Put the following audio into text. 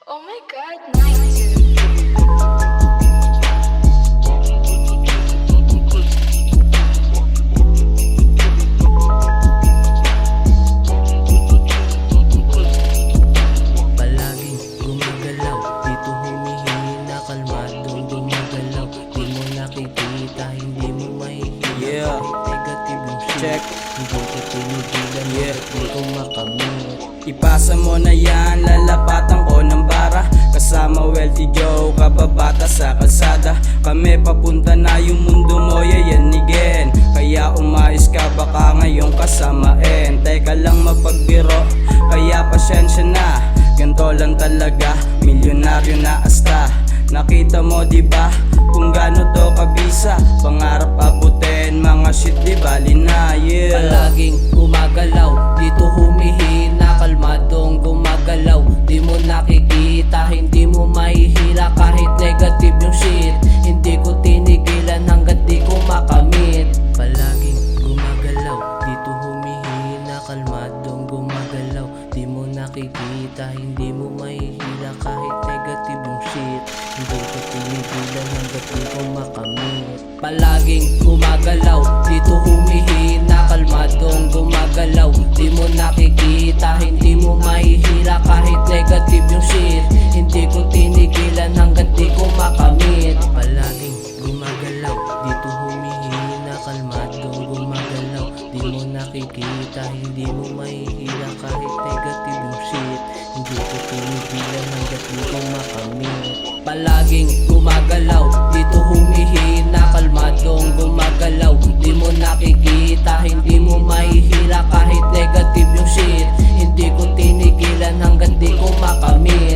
Oh my God, nice. Palaging gumagalaw, dito humihina, kalmadong gumagalaw. Di mo nakikita, hindi mo mahihila. Yeah. Kahit negative yung shit, Check. hindi ko tinigilan, Yeah. hindi ko makamit. Ipasa mo na yan, lalapatan ko ng bara. Kasama Wealthy Joe, kababata sa kalsada. Kami papunta na, yung mundo mo yayanigin. Kaya umayos ka, baka ngayong kasamain. Teka lang mapagbiro, kaya pasensya na. Ganto lang talaga, milyonaryo na asta. Nakita mo diba, kung gaano to kabisa. Pangarap abutin, mga shit di bali na, yeah. Palaging gumagalaw, dito humihina, kalmadong gumagalaw. Di mo nakikita, hindi mo mahihila. Kahit negative yung shit, hindi ko tinigilan hanggat di ko makamit. Palaging gumagalaw, dito humihina, kalmadong gumagalaw. Di mo nakikita, hindi mo mahihila. Kahit negative yung shit, hindi ko tinigilan hanggat di ko makamit. Palaging gumagalaw, dito humihina, kalmadong gumagalaw. Di mo nakikita, hindi mo mahihila. Kahit negative yung shit, hindi ko tinigilan hanggat di ko makamit. Palaging gumagalaw, dito humihina, kalmadong gumagalaw. Di mo nakikita, hindi mo mahihila. Kahit negative yung shit, hindi ko tinigilan hanggat di ko makamit. Palaging gumagalaw, dito humihina, kalmadong gumagalaw. Di mo nakikita, hindi mo mahihila. Kahit negative yung shit, hindi ko tinigilan hanggat di ko makamit.